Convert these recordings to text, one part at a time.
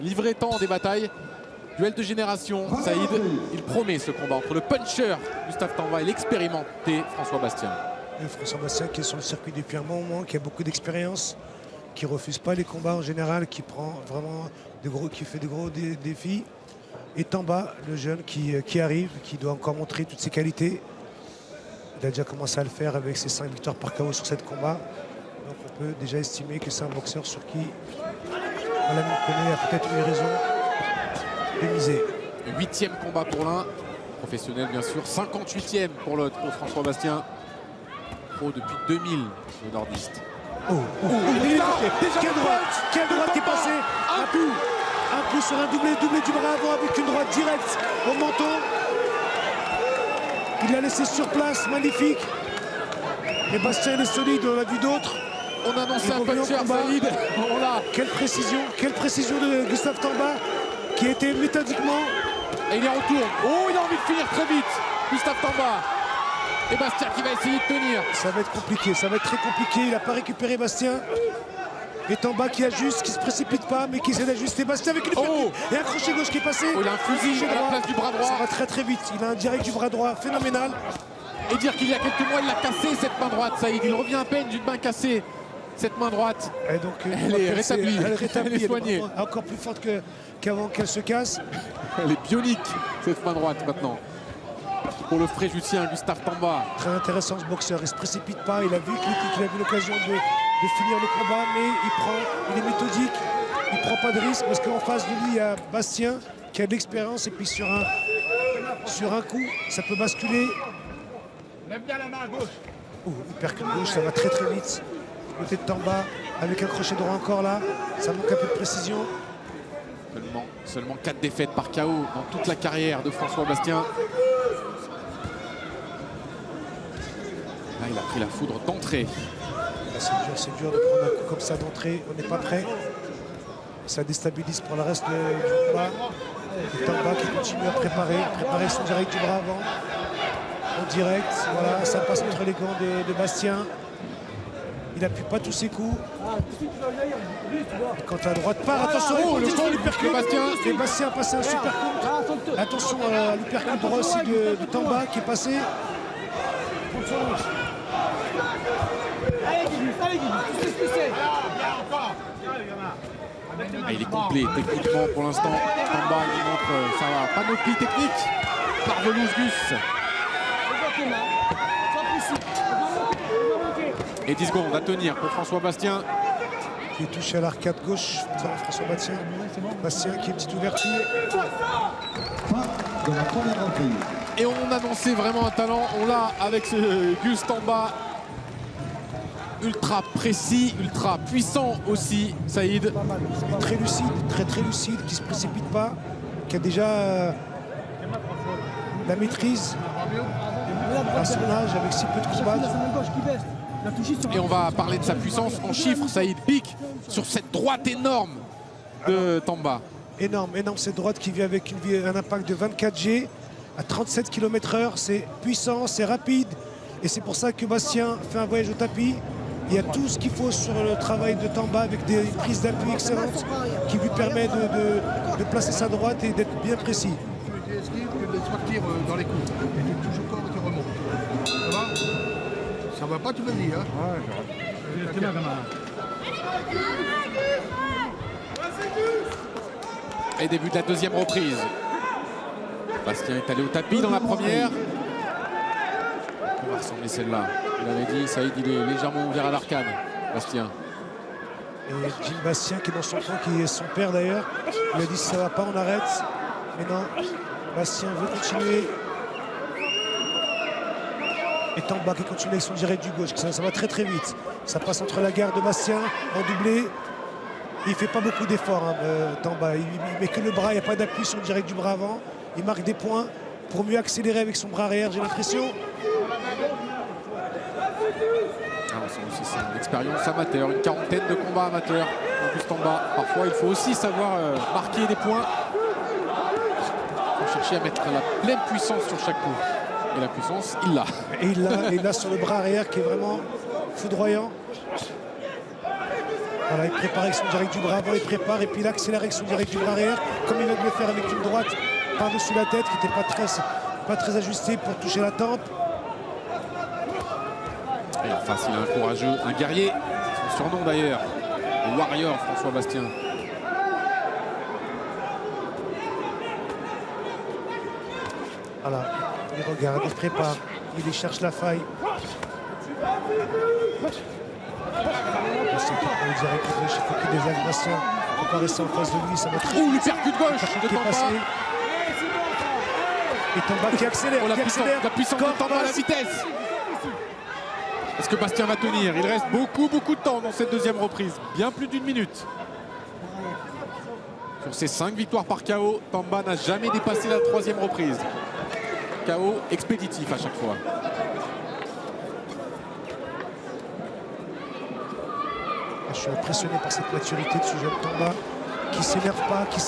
Livré tant des batailles, duel de génération, Saïd, il promet ce combat entre le puncher Gustave Tamba et l'expérimenté François Bastien. François Bastien qui est sur le circuit depuis un bon moment, qui a beaucoup d'expérience, qui ne refuse pas les combats en général, qui prend vraiment qui fait de gros défis. Et Tamba, le jeune qui arrive, qui doit encore montrer toutes ses qualités. Il a déjà commencé à le faire avec ses 5 victoires par KO sur 7 combats. Donc on peut déjà estimer que c'est un boxeur sur qui Alain Koné a peut-être eu raison de miser. 8e combat pour l'un, professionnel bien sûr, 58e pour l'autre, pour François Bastien. Pro depuis 2000, le nordiste. Quelle droite qui est passée. Un coup sur un doublé du bras avant avec une droite directe au menton. Il l'a laissé sur place, magnifique. Et Bastien il est solide, on l'a vu d'autres. On a annoncé un puncher, Saïd. Quelle précision de Gustave Tamba qui a été méthodiquement. Et il est en retour. Oh, il a envie de finir très vite, Gustave Tamba. Et Bastien qui va essayer de tenir. Ça va être compliqué, ça va être très compliqué. Il n'a pas récupéré Bastien. Et Tamba qui ajuste, qui ne se précipite pas, mais qui essaie d'ajuster. Bastien avec une et un crochet gauche qui est passé. Oh, il a un fusil à la place du bras droit. Ça va très très vite. Il a un direct du bras droit phénoménal. Et dire qu'il y a quelques mois, il l'a cassé cette main droite, Saïd. Il revient à peine d'une main cassée. Cette main droite, et donc, elle est rétablie, elle est soignée. Elle est encore plus forte qu'avant qu'elle se casse. Elle est bionique, cette main droite maintenant. Pour le fréjusien Gustave Tamba. Très intéressant ce boxeur, il ne se précipite pas, il a vu qu'il avait l'occasion de finir le combat, mais il est méthodique, il ne prend pas de risque parce qu'en face de lui, il y a Bastien qui a de l'expérience et puis sur un coup, ça peut basculer. Lève bien la main à gauche. Hypercute gauche, ça va très très vite. Côté de Tamba, avec un crochet droit encore là, ça manque un peu de précision. Seulement 4 défaites par KO dans toute la carrière de François Bastien. Là, il a pris la foudre d'entrée. C'est dur de prendre un coup comme ça d'entrée, on n'est pas prêt. Ça déstabilise pour le reste du combat. Et Tamba qui continue à préparer son direct du bras avant. En direct, voilà, ça passe entre les gants de Bastien. Il n'appuie pas tous ses coups. Et quand la droite part, attention, l'uppercut. Et Bastien a passé un super coup. Attention à l'uppercut droit aussi de Tamba qui est passé. Il est complet techniquement pour l'instant. Tamba il montre sa panoplie technique. Parvelouse Gus. Et 10 secondes à tenir pour François Bastien. Qui est touché à l'arcade gauche. François Bastien. Bastien qui est une petite ouverture. Et on annonçait vraiment un talent. On l'a avec ce Gus Tamba. Ultra précis, ultra puissant aussi, Saïd. Très lucide, très lucide, qui ne se précipite pas, qui a déjà la maîtrise à son âge avec si peu de combats. Et on va parler de sa puissance en chiffres, Saïd. Pique sur cette droite énorme de Tamba. Énorme cette droite qui vient avec un impact de 24 G à 37 km/h. C'est puissant, c'est rapide. Et c'est pour ça que Bastien fait un voyage au tapis. Il y a tout ce qu'il faut sur le travail de Tamba avec des prises d'appui excellentes qui lui permet de placer sa droite et d'être bien précis. Tu esquives que de sortir dans les coups. Et tu touches au corps et tu remontes. Ça va? Ça va pas, tu me dis, hein? Ouais, Et début de la deuxième reprise. Bastien est allé au tapis dans la première. On va ressembler celle-là. Il avait dit, Saïd, il est légèrement ouvert à l'arcane, Bastien. Et Jim Bastien qui est dans son camp, qui est son père d'ailleurs, il a dit si ça va pas, on arrête. Mais non, Bastien veut continuer. Et Tamba qui continue avec son direct du gauche, ça va très vite. Ça passe entre la garde de Bastien en doublé. Il ne fait pas beaucoup d'efforts, hein, Tamba. Il met que le bras, il n'y a pas d'appui sur le direct du bras avant. Il marque des points pour mieux accélérer avec son bras arrière, j'ai l'impression. C'est une expérience amateur, une quarantaine de combats amateurs en plus Tamba. Parfois, il faut aussi savoir marquer des points. Il faut chercher à mettre la pleine puissance sur chaque coup. Et la puissance, il l'a. Et il l'a sur le bras arrière qui est vraiment foudroyant. Voilà, il prépare avec son direct du bras avant, il prépare et puis il accélère avec son direct du bras arrière, comme il vient de le faire avec une droite par-dessus la tête qui n'était pas très ajustée pour toucher la tempe. Et en face, il a un courageux, un guerrier, son surnom d'ailleurs, le Warrior François Bastien. Voilà, il regarde, il prépare, il cherche la faille. Il faut qu'il désacte Bastien. Il faut pas rester en face de lui, ça va être... Ouh, le percute gauche de Tamba. Et Tamba qui accélère, la puissance de Tamba à la vitesse. Est-ce que Bastien va tenir? Il reste beaucoup de temps dans cette deuxième reprise. Bien plus d'une minute. Sur ses 5 victoires par KO, Tamba n'a jamais dépassé la 3e reprise. KO expéditif à chaque fois. Je suis impressionné par cette maturité de ce jeune Tamba qui ne s'énerve pas, qui ne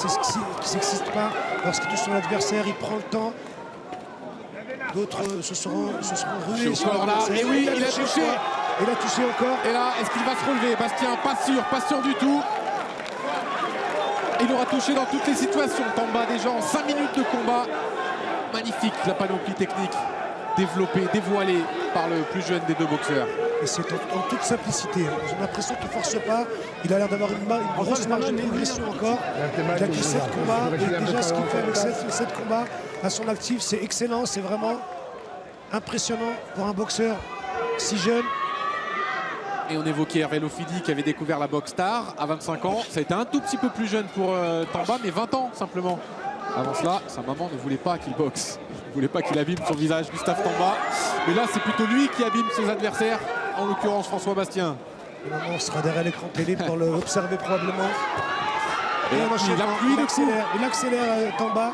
s'excite pas. Lorsqu'il touche son adversaire, il prend le temps. D'autres se seront rués sur l'adversaire. Et oui, il a touché. Il a touché encore. Et là, est-ce qu'il va se relever? Bastien, pas sûr du tout. Il aura touché dans toutes les situations. Tamba déjà en 5 minutes de combat. Magnifique la panoplie technique développée, dévoilée par le plus jeune des deux boxeurs. Et c'est en toute simplicité. J'ai l'impression qu'il ne force pas. Il a l'air d'avoir une grosse marge de progression encore. Il a 17 combats. Et déjà, ce qu'il fait avec 7 combats à son actif, c'est excellent. C'est vraiment impressionnant pour un boxeur si jeune. Et on évoquait Hervé Lofidi qui avait découvert la boxe tard à 25 ans. Ça a été un tout petit peu plus jeune pour Tamba, mais 20 ans simplement. Avant cela, sa maman ne voulait pas qu'il boxe. Ne voulait pas qu'il abîme son visage, Gustave Tamba. Mais là, c'est plutôt lui qui abîme ses adversaires, en l'occurrence François Bastien. Et maman sera derrière l'écran télé pour l'observer probablement. Et il accélère Tamba.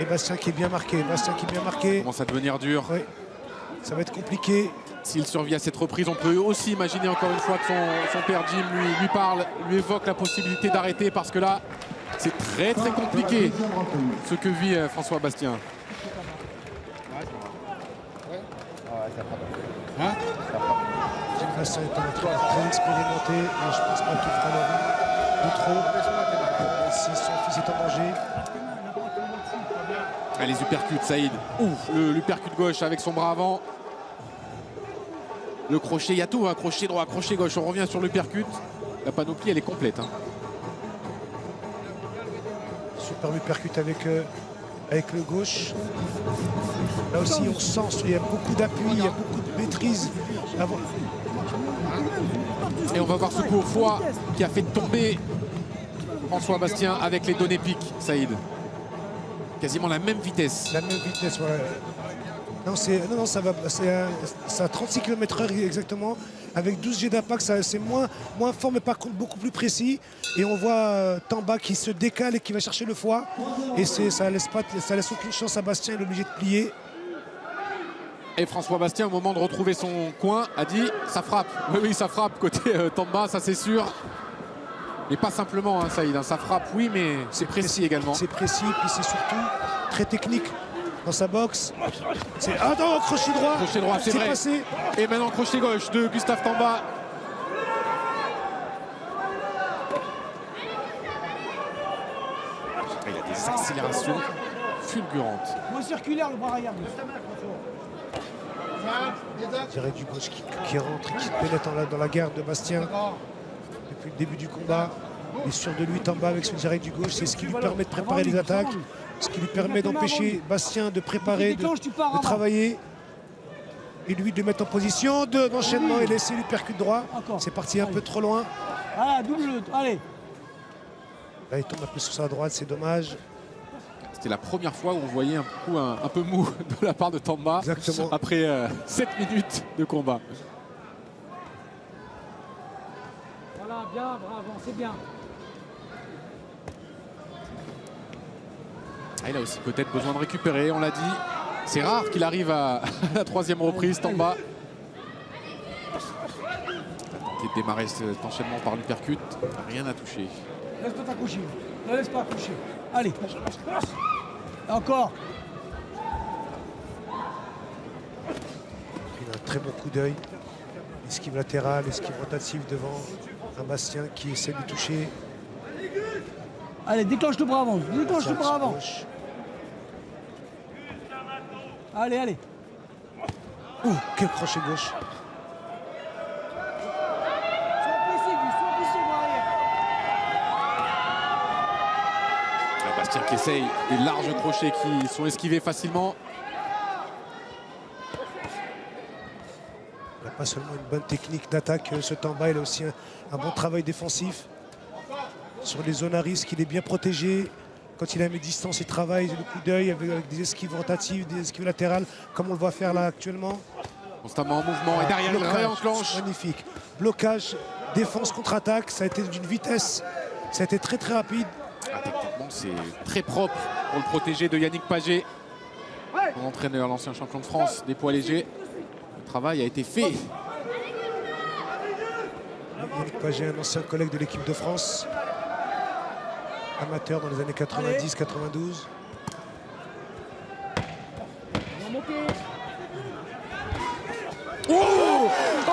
Et Bastien qui est bien marqué. Ça commence à devenir dur. Oui. Ça va être compliqué. S'il survit à cette reprise, on peut aussi imaginer encore une fois que son père Jim lui parle, lui évoque la possibilité d'arrêter parce que là, c'est très compliqué ce que vit François Bastien. Jim Bastien est un entraîneur très expérimenté et je pense pas qu'il fera l'envie de trop. Si son fils est en danger. Allez, les uppercuts, Saïd. Ouf, l'uppercut gauche avec son bras avant. Le crochet, il y a tout, hein. Crochet droit, crochet gauche. On revient sur l'uppercut. La panoplie, elle est complète. Hein. Super uppercut avec le gauche. Là aussi, on sent qu'il y a beaucoup d'appui, il y a beaucoup de maîtrise. Et on va voir ce coup au foie qui a fait tomber François Bastien avec les données piques, Saïd. Quasiment la même vitesse. La même vitesse, ouais. Non, ça va. C'est à 36 km/h exactement. Avec 12 jets d'impact, c'est moins fort, mais par contre beaucoup plus précis. Et on voit Tamba qui se décale et qui va chercher le foie. Et ça laisse aucune chance à Bastien, il est obligé de plier. Et François Bastien, au moment de retrouver son coin, a dit ça frappe. Oui, ça frappe côté Tamba, ça c'est sûr. Mais pas simplement, hein, Saïd. Hein, ça frappe, oui, mais c'est précis également. C'est précis, puis c'est surtout très technique dans sa boxe. Ah non, crochet droit. Crochet droit, c'est vrai. Passé. Et maintenant crochet gauche de Gustave Tamba. Il y a des accélérations fulgurantes. Moins circulaire, le bras arrière. Direct du gauche qui rentre et qui pénètre dans la garde de Bastien. Depuis le début du combat, il est sûr de lui, Tamba avec son direct du gauche. C'est ce qui lui permet de préparer les attaques. Ce qui lui permet d'empêcher Bastien de préparer, de travailler. Et lui de mettre en position d'enchaînement et laisser l'uppercut droit. C'est parti un peu trop loin. Ah, double, allez. Là, il tombe un peu sur sa droite, c'est dommage. C'était la première fois où on voyait un coup un peu mou de la part de Tamba. Exactement. Après 7 minutes de combat. Voilà, bien, bravo, c'est bien. Il a aussi peut-être besoin de récupérer, on l'a dit. C'est rare qu'il arrive à la 3e reprise, Tamba. Il a tenté de démarrer cet enchaînement par l'uppercut. Rien à toucher. Laisse pas t'accoucher. Ne laisse pas accoucher. Allez. Encore. Il a un très bon coup d'œil. Esquive latérale, esquive rotative devant. Un Bastien qui essaie de toucher. Allez, déclenche le bras avant. Déclenche le bras avant. Gauche. Allez, allez. Ouh, quel crochet gauche. Sois pressé, Gus. Sois pressé, bras arrière. Bastien qui essaye des larges crochets qui sont esquivés facilement. Il n'a pas seulement une bonne technique d'attaque, ce Tamba, il a aussi un bon travail défensif. Sur les zones à risque, il est bien protégé. Quand il a mis distance, il travaille le coup d'œil avec des esquives rotatives, des esquives latérales, comme on le voit faire là actuellement. Constamment en mouvement et derrière il réenclenche. Magnifique. Blocage, défense, contre-attaque, ça a été d'une vitesse, ça a été très très rapide. Ah, techniquement, c'est très propre pour le protéger de Yannick Paget, son entraîneur, l'ancien champion de France des poids légers. Le travail a été fait. Yannick Paget, un ancien collègue de l'équipe de France, amateur dans les années 90-92. Oh,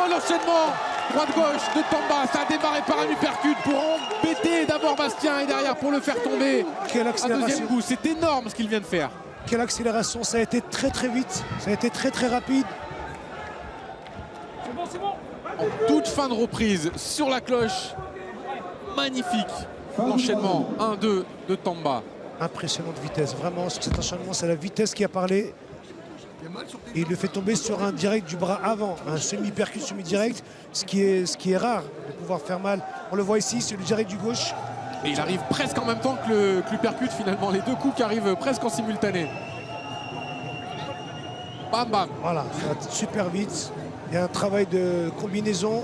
l'enchaînement droite-gauche de Tamba, ça a démarré par un uppercut pour embêter d'abord Bastien et derrière pour le faire tomber. Quelle Un accélération. deuxième coup, c'est énorme ce qu'il vient de faire. Quelle accélération, ça a été très très vite, ça a été très très rapide. En toute fin de reprise sur la cloche, magnifique l'enchaînement 1-2 de Tamba. Impressionnante vitesse, vraiment sur cet enchaînement, c'est la vitesse qui a parlé. Et il le fait tomber sur un direct du bras avant, un semi-percute, semi-direct, ce qui est rare de pouvoir faire mal. On le voit ici, c'est le direct du gauche. Et il arrive presque en même temps que l'uppercut finalement, les deux coups qui arrivent presque en simultané. Bam bam. Voilà, ça va super vite. Il y a un travail de combinaison,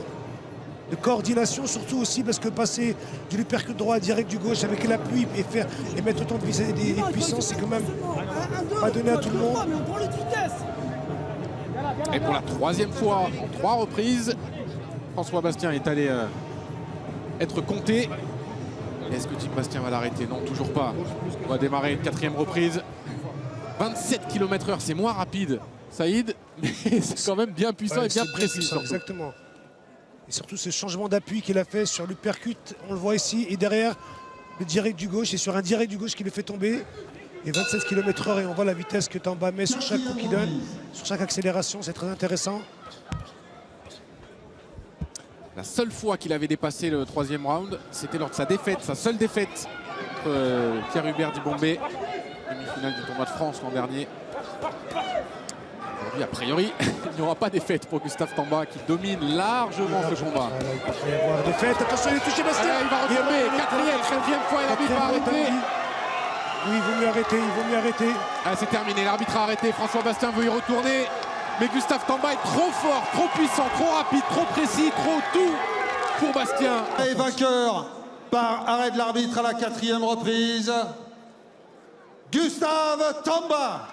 de coordination surtout aussi, parce que passer de l'uppercut droit à direct du gauche avec l'appui et mettre autant de puissance, c'est quand même pas donné à tout le monde. Mais on prend le de vitesse. Et pour la troisième fois en 3 reprises, François Bastien est allé être compté. Est-ce que Tim Bastien va l'arrêter? Non, toujours pas. On va démarrer une 4e reprise. 27 km/h, c'est moins rapide, Saïd, mais c'est quand même bien puissant et bien précis. Surtout. Exactement. Et surtout ce changement d'appui qu'il a fait sur l'uppercut, on le voit ici, et derrière le direct du gauche, et sur un direct du gauche qui le fait tomber. Et 27 km/h, et on voit la vitesse que Tamba met sur chaque coup qu'il donne, sur chaque accélération, c'est très intéressant. La seule fois qu'il avait dépassé le 3e round, c'était lors de sa défaite, sa seule défaite contre Pierre Hubert Dibombé, demi-finale du tournoi de France l'an dernier. Aujourd'hui, a priori, il n'y aura pas défaite pour Gustave Tamba qui domine largement ce combat. Voilà, il peut y avoir défaite. Attention, il est touché, Bastien. Il va retomber, 4e fois, et l'arbitre a arrêté. Oui, il vaut mieux arrêter, il vaut mieux arrêter. Ah, c'est terminé, l'arbitre a arrêté. François Bastien veut y retourner. Mais Gustave Tamba est trop fort, trop puissant, trop rapide, trop précis, trop tout pour Bastien. Et vainqueur par arrêt de l'arbitre à la 4e reprise, Gustave Tamba.